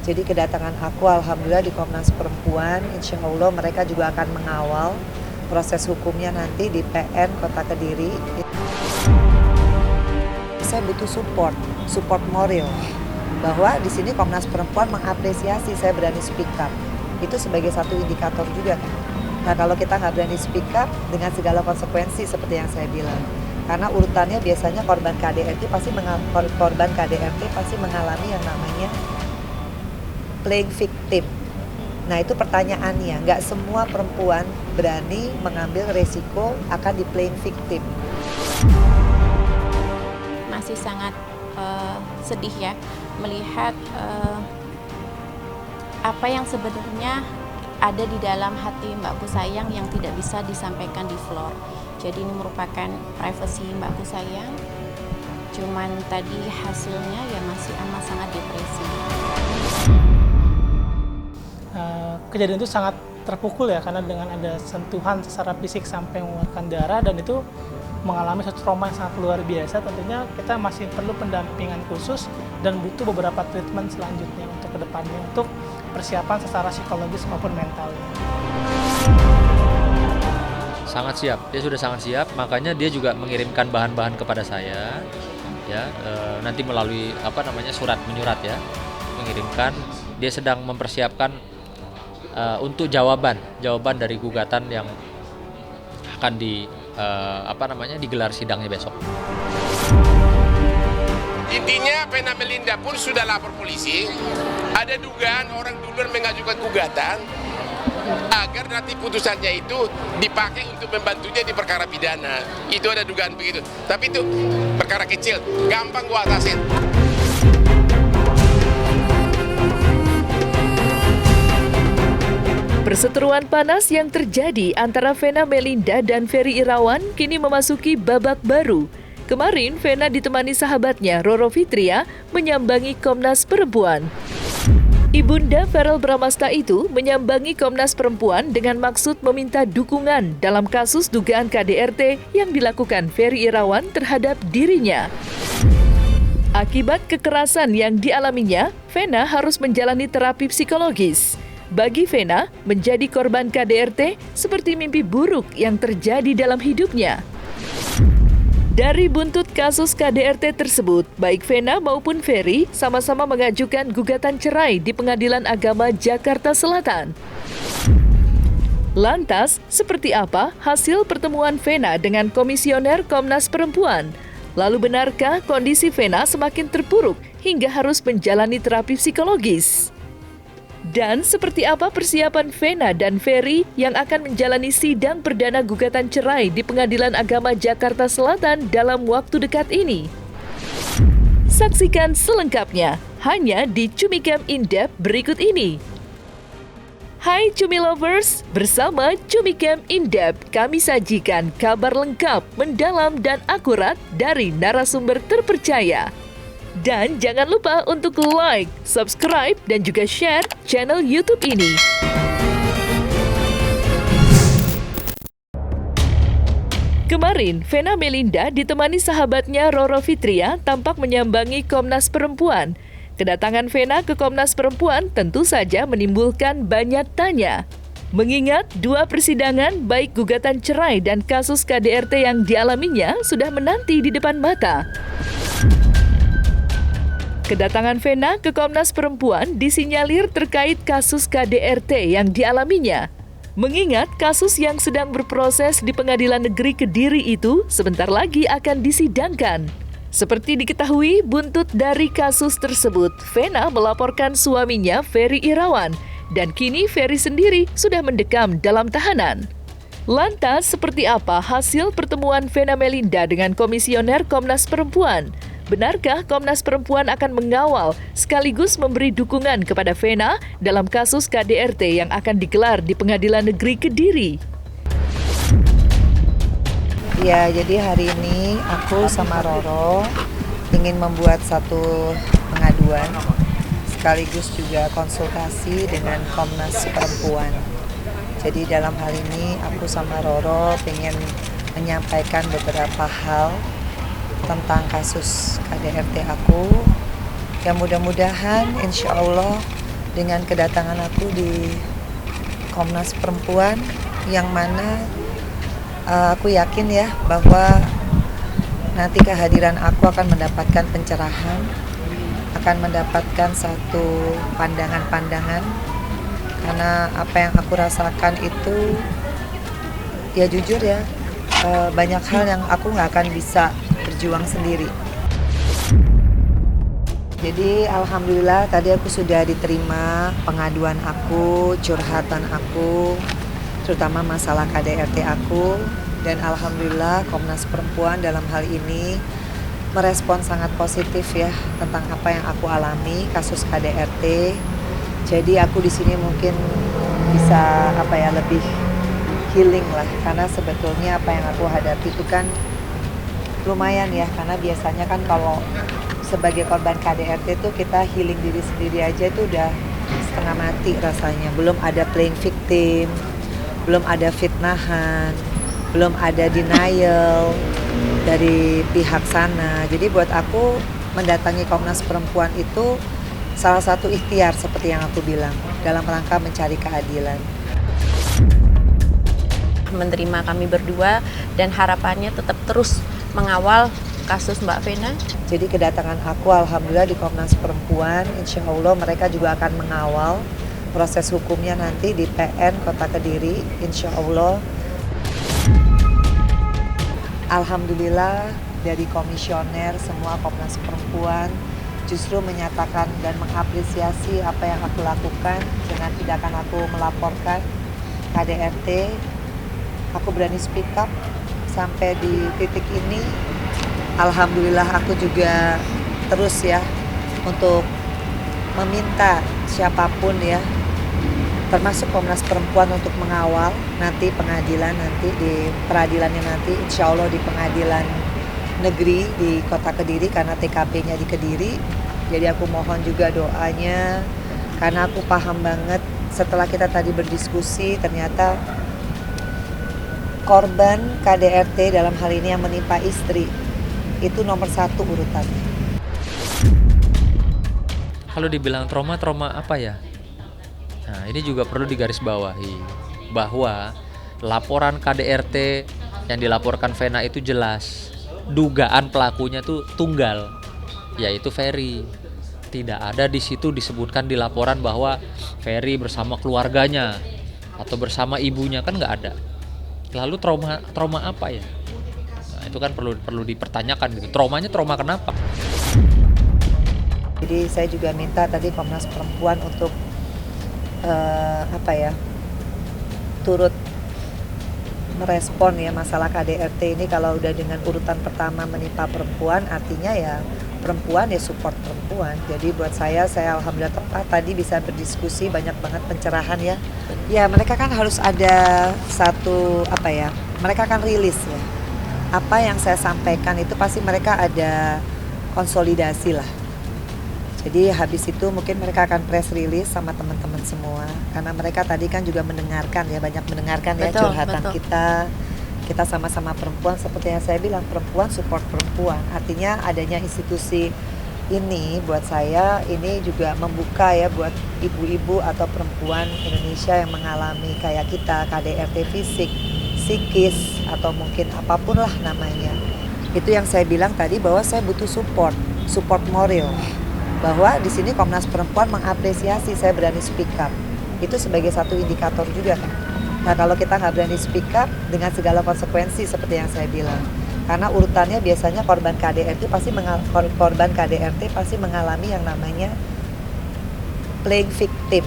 Jadi kedatangan aku alhamdulillah di Komnas Perempuan, insya Allah mereka juga akan mengawal proses hukumnya nanti di PN Kota Kediri. Saya butuh support moral, bahwa di sini Komnas Perempuan mengapresiasi saya berani speak up. Itu sebagai satu indikator juga kan. Nah kalau kita nggak berani speak up dengan segala konsekuensi seperti yang saya bilang, karena urutannya biasanya korban KDRT pasti mengalami yang namanya playing victim. Nah itu pertanyaannya, nggak semua perempuan berani mengambil resiko akan di playing victim. Masih sangat sedih ya melihat apa yang sebenarnya ada di dalam hati Mbak Kusayang yang tidak bisa disampaikan di floor. Jadi ini merupakan privasi Mbak Kusayang. Cuman tadi hasilnya ya masih amat sangat depresi. Kejadian itu sangat terpukul ya, karena dengan ada sentuhan secara fisik sampai mengeluarkan darah, dan itu mengalami suatu trauma yang sangat luar biasa. Tentunya kita masih perlu pendampingan khusus dan butuh beberapa treatment selanjutnya untuk kedepannya, untuk persiapan secara psikologis maupun mental. Sangat siap, dia sudah sangat siap, makanya dia juga mengirimkan bahan-bahan kepada saya, ya nanti melalui surat menyurat ya, mengirimkan. Dia sedang mempersiapkan untuk jawaban dari gugatan yang akan digelar sidangnya besok. Intinya Vena Melinda pun sudah lapor polisi, ada dugaan orang duluan mengajukan gugatan agar nanti putusannya itu dipakai untuk membantunya di perkara pidana. Itu ada dugaan begitu. Tapi itu perkara kecil, gampang gua atasin. Perseteruan panas yang terjadi antara Vena Melinda dan Ferry Irawan kini memasuki babak baru. Kemarin, Vena ditemani sahabatnya Roro Fitria menyambangi Komnas Perempuan. Ibunda Verrel Bramasta itu menyambangi Komnas Perempuan dengan maksud meminta dukungan dalam kasus dugaan KDRT yang dilakukan Ferry Irawan terhadap dirinya. Akibat kekerasan yang dialaminya, Vena harus menjalani terapi psikologis. Bagi Vena, menjadi korban KDRT seperti mimpi buruk yang terjadi dalam hidupnya. Dari buntut kasus KDRT tersebut, baik Vena maupun Ferry sama-sama mengajukan gugatan cerai di Pengadilan Agama Jakarta Selatan. Lantas, seperti apa hasil pertemuan Vena dengan Komisioner Komnas Perempuan? Lalu benarkah kondisi Vena semakin terpuruk hingga harus menjalani terapi psikologis? Dan seperti apa persiapan Vena dan Ferry yang akan menjalani sidang perdana gugatan cerai di Pengadilan Agama Jakarta Selatan dalam waktu dekat ini? Saksikan selengkapnya hanya di Cumicam In-Depth berikut ini. Hai Cumi Lovers, bersama Cumicam In-Depth kami sajikan kabar lengkap, mendalam dan akurat dari narasumber terpercaya. Dan jangan lupa untuk like, subscribe, dan juga share channel YouTube ini. Kemarin, Vena Melinda ditemani sahabatnya Roro Fitria tampak menyambangi Komnas Perempuan. Kedatangan Vena ke Komnas Perempuan tentu saja menimbulkan banyak tanya. Mengingat dua persidangan baik gugatan cerai dan kasus KDRT yang dialaminya sudah menanti di depan mata. Kedatangan Vena ke Komnas Perempuan disinyalir terkait kasus KDRT yang dialaminya. Mengingat kasus yang sedang berproses di Pengadilan Negeri Kediri itu sebentar lagi akan disidangkan. Seperti diketahui, buntut dari kasus tersebut, Vena melaporkan suaminya Ferry Irawan, dan kini Ferry sendiri sudah mendekam dalam tahanan. Lantas, seperti apa hasil pertemuan Vena Melinda dengan Komisioner Komnas Perempuan? Benarkah Komnas Perempuan akan mengawal sekaligus memberi dukungan kepada Vena dalam kasus KDRT yang akan digelar di Pengadilan Negeri Kediri? Ya, jadi hari ini aku sama Roro ingin membuat satu pengaduan sekaligus juga konsultasi dengan Komnas Perempuan. Jadi dalam hal ini aku sama Roro ingin menyampaikan beberapa hal tentang kasus KDRT aku, yang mudah-mudahan insya Allah dengan kedatangan aku di Komnas Perempuan, yang mana aku yakin ya bahwa nanti kehadiran aku akan mendapatkan pencerahan, akan mendapatkan satu pandangan-pandangan, karena apa yang aku rasakan itu ya jujur ya, banyak hal yang aku nggak akan bisa berjuang sendiri. Jadi alhamdulillah tadi aku sudah diterima pengaduan aku, curhatan aku, terutama masalah KDRT aku, dan alhamdulillah Komnas Perempuan dalam hal ini merespon sangat positif ya tentang apa yang aku alami kasus KDRT. Jadi aku di sini mungkin bisa lebih healing lah, karena sebetulnya apa yang aku hadapi itu kan lumayan ya, karena biasanya kan kalau sebagai korban KDRT itu kita healing diri sendiri aja itu udah setengah mati rasanya. Belum ada playing victim, belum ada fitnahan, belum ada denial dari pihak sana. Jadi buat aku mendatangi Komnas Perempuan itu salah satu ikhtiar seperti yang aku bilang, dalam rangka mencari keadilan. Menerima kami berdua dan harapannya tetap terus mengawal kasus Mbak Vena. Jadi kedatangan aku alhamdulillah di Komnas Perempuan, insya Allah mereka juga akan mengawal proses hukumnya nanti di PN Kota Kediri, insya Allah. Alhamdulillah dari komisioner semua Komnas Perempuan justru menyatakan dan mengapresiasi apa yang aku lakukan dengan tindakan aku melaporkan KDRT. Aku berani speak up sampai di titik ini. Alhamdulillah aku juga terus ya untuk meminta siapapun ya, termasuk Komnas Perempuan untuk mengawal nanti pengadilan, nanti di peradilannya nanti insya Allah di pengadilan negeri di Kota Kediri karena TKP-nya di Kediri. Jadi aku mohon juga doanya, karena aku paham banget setelah kita tadi berdiskusi ternyata korban KDRT dalam hal ini yang menimpa istri itu nomor 1 urutannya. Kalau dibilang trauma apa ya? Nah, ini juga perlu digarisbawahi bahwa laporan KDRT yang dilaporkan Vena itu jelas. Dugaan pelakunya tuh tunggal, yaitu Ferry. Tidak ada di situ disebutkan di laporan bahwa Ferry bersama keluarganya atau bersama ibunya, kan nggak ada. Lalu trauma apa ya? Nah, itu kan perlu dipertanyakan gitu. Traumanya trauma kenapa? Jadi saya juga minta tadi Komnas Perempuan untuk turut merespon ya masalah KDRT ini. Kalau udah dengan urutan pertama menimpa perempuan, artinya ya perempuan ya support perempuan. Jadi buat saya alhamdulillah tepat tadi bisa berdiskusi, banyak banget pencerahan ya. Ya mereka kan harus ada satu mereka akan rilis ya. Apa yang saya sampaikan itu pasti mereka ada konsolidasi lah. Jadi habis itu mungkin mereka akan press release sama teman-teman semua, karena mereka tadi kan juga mendengarkan ya, banyak mendengarkan ya curhatan kita sama-sama perempuan, seperti yang saya bilang perempuan support perempuan. Artinya adanya institusi ini buat saya ini juga membuka ya buat ibu-ibu atau perempuan Indonesia yang mengalami kayak kita KDRT fisik, psikis atau mungkin apapun lah namanya. Itu yang saya bilang tadi bahwa saya butuh support moral. Bahwa di sini Komnas Perempuan mengapresiasi saya berani speak up. Itu sebagai satu indikator juga kan. Nah kalau kita nggak berani speak up dengan segala konsekuensi seperti yang saya bilang. Karena urutannya biasanya korban KDRT pasti mengalami yang namanya playing victim.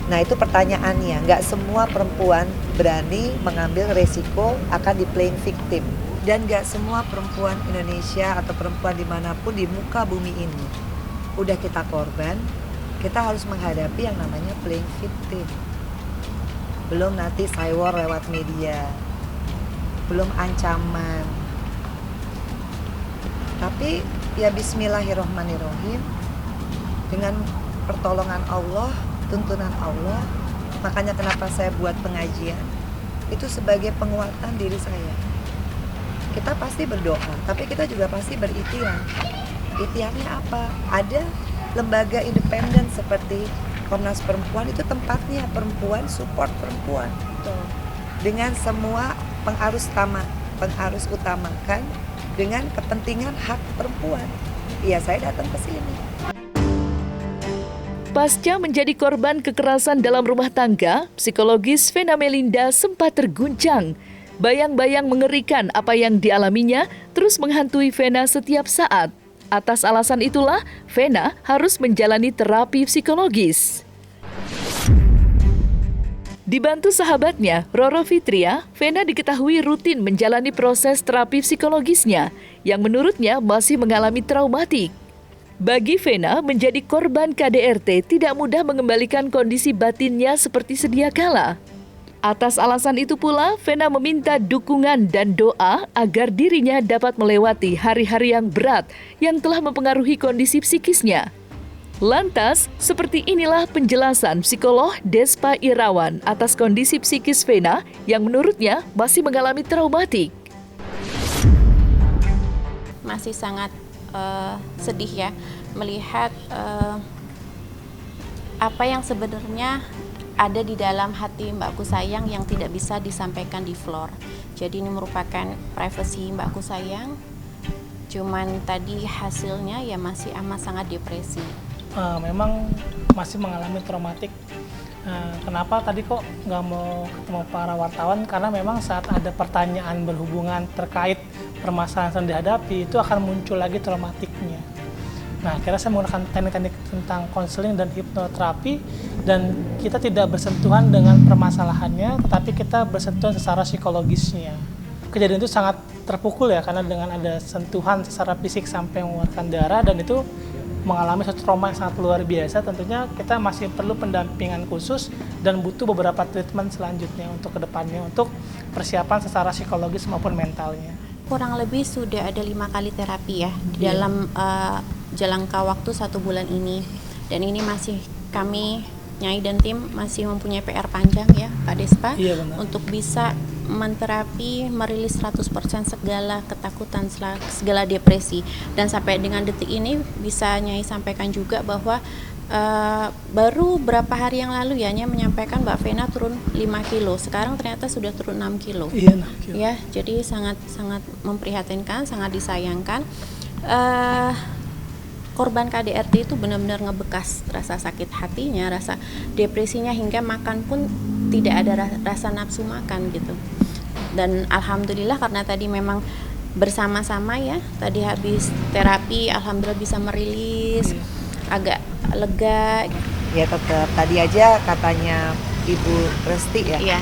Nah itu pertanyaannya, nggak semua perempuan berani mengambil resiko akan di playing victim. Dan nggak semua perempuan Indonesia atau perempuan dimanapun di muka bumi ini udah kita korban, kita harus menghadapi yang namanya playing victim. Belum nanti cyber lewat media, belum ancaman. Tapi ya bismillahirrohmanirrohim, dengan pertolongan Allah, tuntunan Allah, makanya kenapa saya buat pengajian, itu sebagai penguatan diri saya. Kita pasti berdoa, tapi kita juga pasti berikhtiar. Ikhtiarnya apa? Ada lembaga independen seperti Komnas Perempuan itu tempatnya perempuan, support perempuan. Dengan semua pengarus utamakan dengan kepentingan hak perempuan. Iya, saya datang ke sini. Pasca menjadi korban kekerasan dalam rumah tangga, psikologis Vena Melinda sempat terguncang. Bayang-bayang mengerikan apa yang dialaminya terus menghantui Vena setiap saat. Atas alasan itulah, Vena harus menjalani terapi psikologis. Dibantu sahabatnya, Roro Fitria, Vena diketahui rutin menjalani proses terapi psikologisnya yang menurutnya masih mengalami traumatik. Bagi Vena, menjadi korban KDRT tidak mudah mengembalikan kondisi batinnya seperti sedia kala. Atas alasan itu pula, Vena meminta dukungan dan doa agar dirinya dapat melewati hari-hari yang berat yang telah mempengaruhi kondisi psikisnya. Lantas, seperti inilah penjelasan psikolog Despa Irawan atas kondisi psikis Vena yang menurutnya masih mengalami traumatik. Masih sangat sedih ya melihat apa yang sebenarnya ada di dalam hati Mbakku Sayang yang tidak bisa disampaikan di floor. Jadi ini merupakan privasi Mbakku Sayang, cuman tadi hasilnya ya masih amat sangat depresi. Memang masih mengalami traumatik. Kenapa tadi kok nggak mau ketemu para wartawan? Karena memang saat ada pertanyaan berhubungan terkait permasalahan yang dihadapi, itu akan muncul lagi traumatiknya. Nah, akhirnya saya menggunakan teknik-teknik tentang konseling dan hipnoterapi, dan kita tidak bersentuhan dengan permasalahannya, tetapi kita bersentuhan secara psikologisnya. Kejadian itu sangat terpukul ya, karena dengan ada sentuhan secara fisik sampai mengeluarkan darah, dan itu mengalami suatu trauma yang sangat luar biasa. Tentunya kita masih perlu pendampingan khusus dan butuh beberapa treatment selanjutnya untuk kedepannya, untuk persiapan secara psikologis maupun mentalnya. Kurang lebih sudah ada 5 kali terapi ya di dalam jangka waktu 1 bulan ini, dan ini masih kami Nyai dan tim masih mempunyai PR panjang ya Pak Despa, untuk bisa menterapi, merilis 100% segala ketakutan, segala depresi. Dan sampai dengan detik ini bisa Nyai sampaikan juga bahwa baru berapa hari yang lalu ya Nyai menyampaikan Mbak Vena turun 5 kilo, sekarang ternyata sudah turun 6 kilo. Iya, 6 kilo. Ya, jadi sangat memprihatinkan, sangat disayangkan. Korban KDRT itu benar-benar ngebekas rasa sakit hatinya, rasa depresinya, hingga makan pun tidak ada rasa nafsu makan gitu. Dan alhamdulillah karena tadi memang bersama-sama ya, tadi habis terapi alhamdulillah bisa merilis, agak lega. Ya tetap, tadi aja katanya Ibu Resti ya,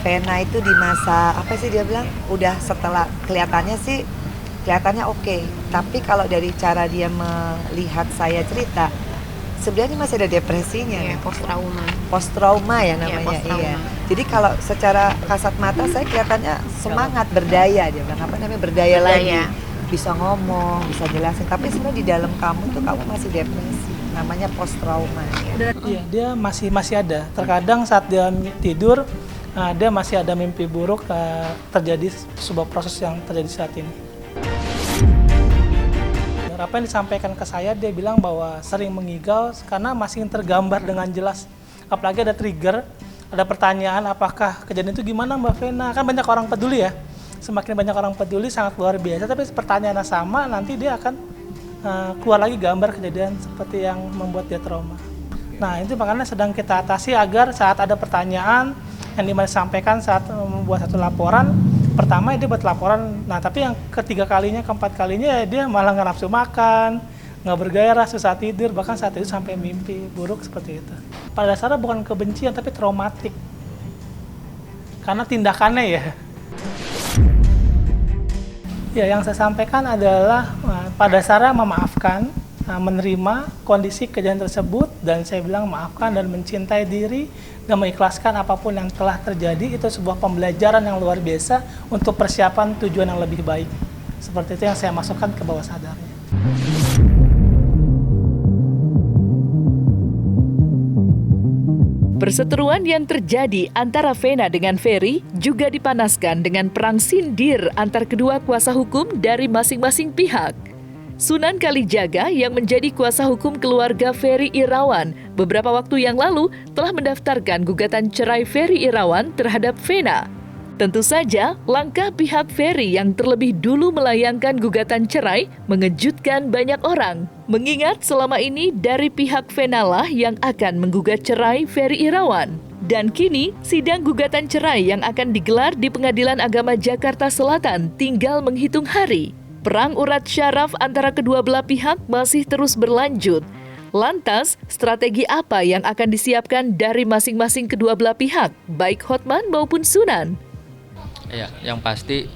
Vena itu di masa, apa sih dia bilang, udah setelah kelihatannya oke. Tapi kalau dari cara dia melihat saya cerita, sebenarnya masih ada depresinya. Iya, post trauma ya namanya. Iya. Jadi kalau secara kasat mata saya kelihatannya semangat, berdaya, dia bilang berdaya lagi, bisa ngomong, bisa jelasin. Tapi sebenarnya di dalam kamu masih depresi. Namanya post trauma. Iya, dia masih ada. Terkadang saat dia tidur, dia masih ada mimpi buruk, terjadi sebuah proses yang terjadi saat ini. Apa yang disampaikan ke saya, dia bilang bahwa sering mengigau karena masih tergambar dengan jelas. Apalagi ada trigger, ada pertanyaan, apakah kejadian itu gimana Mbak Vena? Kan banyak orang peduli ya, semakin banyak orang peduli sangat luar biasa, tapi pertanyaannya sama, nanti dia akan keluar lagi gambar kejadian seperti yang membuat dia trauma. Nah, itu makanya sedang kita atasi agar saat ada pertanyaan yang disampaikan saat membuat satu laporan, pertama dia buat laporan, nah tapi yang ketiga kalinya, keempat kalinya dia malah nggak nafsu makan, nggak bergairah, susah tidur, bahkan saat itu sampai mimpi buruk seperti itu. Pada dasarnya bukan kebencian tapi traumatik, karena tindakannya ya. Ya, yang saya sampaikan adalah pada dasarnya memaafkan, menerima kondisi kejadian tersebut, dan saya bilang maafkan dan mencintai diri dan mengikhlaskan apapun yang telah terjadi. Itu sebuah pembelajaran yang luar biasa untuk persiapan tujuan yang lebih baik. Seperti itu yang saya masukkan ke bawah sadarnya. Perseteruan yang terjadi antara Vena dengan Ferry juga dipanaskan dengan perang sindir antar kedua kuasa hukum dari masing-masing pihak. Sunan Kalijaga yang menjadi kuasa hukum keluarga Ferry Irawan beberapa waktu yang lalu telah mendaftarkan gugatan cerai Ferry Irawan terhadap Vena. Tentu saja, langkah pihak Ferry yang terlebih dulu melayangkan gugatan cerai mengejutkan banyak orang. Mengingat selama ini dari pihak Vena lah yang akan menggugat cerai Ferry Irawan. Dan kini, sidang gugatan cerai yang akan digelar di Pengadilan Agama Jakarta Selatan tinggal menghitung hari. Perang urat syaraf antara kedua belah pihak masih terus berlanjut. Lantas, strategi apa yang akan disiapkan dari masing-masing kedua belah pihak, baik Hotman maupun Sunan? Ya, yang pasti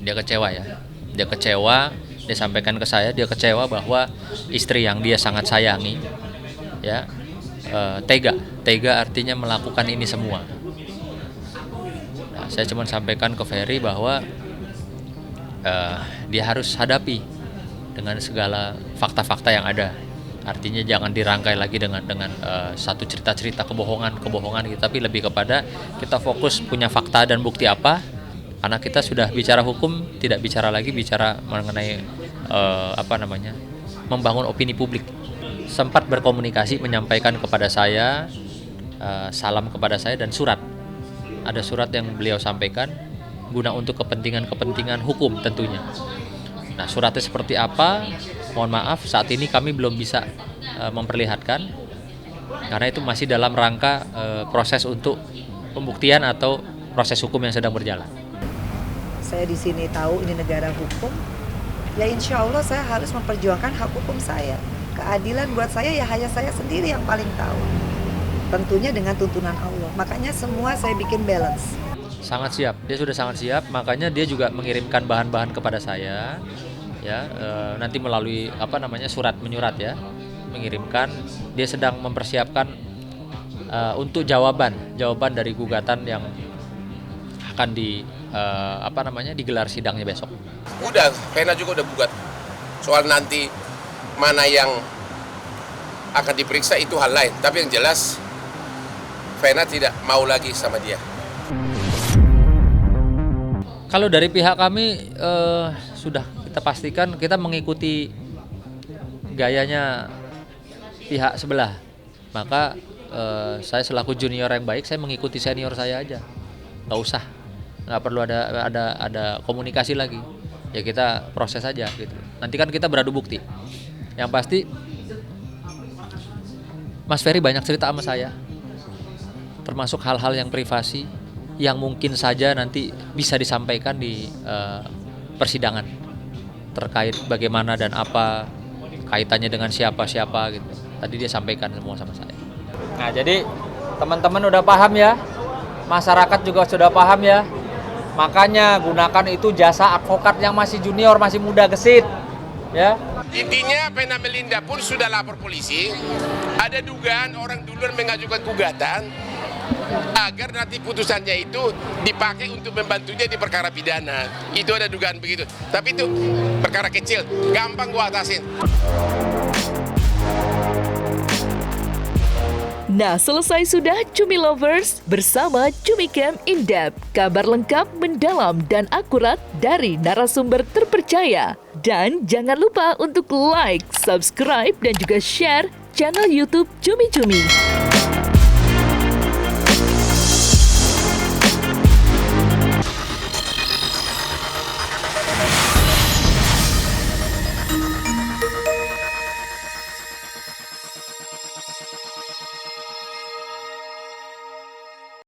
dia kecewa ya. Dia kecewa, dia sampaikan ke saya, dia kecewa bahwa istri yang dia sangat sayangi, ya, tega artinya melakukan ini semua. Nah, saya cuma sampaikan ke Ferry bahwa dia harus hadapi dengan segala fakta-fakta yang ada. Artinya jangan dirangkai lagi dengan satu cerita-cerita kebohongan gitu, tapi lebih kepada kita fokus punya fakta dan bukti apa. Karena kita sudah bicara hukum, tidak bicara lagi bicara mengenai membangun opini publik. Sempat berkomunikasi, menyampaikan kepada saya salam kepada saya dan surat. Ada surat yang beliau sampaikan guna untuk kepentingan hukum tentunya. Nah, suratnya seperti apa? Mohon maaf, saat ini kami belum bisa memperlihatkan karena itu masih dalam rangka proses untuk pembuktian atau proses hukum yang sedang berjalan. Saya di sini tahu ini negara hukum, ya insya Allah saya harus memperjuangkan hak hukum saya. Keadilan buat saya ya hanya saya sendiri yang paling tahu. Tentunya dengan tuntunan Allah. Makanya semua saya bikin balance. Sangat siap, dia sudah sangat siap, makanya dia juga mengirimkan bahan-bahan kepada saya, ya, nanti melalui surat menyurat ya, mengirimkan. Dia sedang mempersiapkan untuk jawaban dari gugatan yang akan digelar sidangnya besok. Udah, Vena juga udah gugat. Soal nanti mana yang akan diperiksa itu hal lain, tapi yang jelas Vena tidak mau lagi sama dia. Kalau dari pihak kami sudah kita pastikan kita mengikuti gayanya pihak sebelah. Maka saya selaku junior yang baik, saya mengikuti senior saya aja. Nggak perlu ada komunikasi lagi. Ya kita proses aja gitu. Nanti kan kita beradu bukti. Yang pasti Mas Ferry banyak cerita sama saya. Termasuk hal-hal yang privasi yang mungkin saja nanti bisa disampaikan di persidangan terkait bagaimana dan apa kaitannya dengan siapa gitu. Tadi dia sampaikan semua sama saya. Nah, jadi teman-teman udah paham ya, masyarakat juga sudah paham ya. Makanya gunakan itu jasa advokat yang masih junior, masih muda, gesit, ya. Intinya Vena Melinda pun sudah lapor polisi. Ada dugaan orang duluan mengajukan gugatan agar nanti putusannya itu dipakai untuk membantunya di perkara pidana. Itu ada dugaan begitu. Tapi itu perkara kecil, gampang gua atasin. Nah, selesai sudah Cumi Lovers bersama Cumi Camp In-Depth. Kabar lengkap, mendalam, dan akurat dari narasumber terpercaya. Dan jangan lupa untuk like, subscribe, dan juga share channel YouTube Cumi Cumi.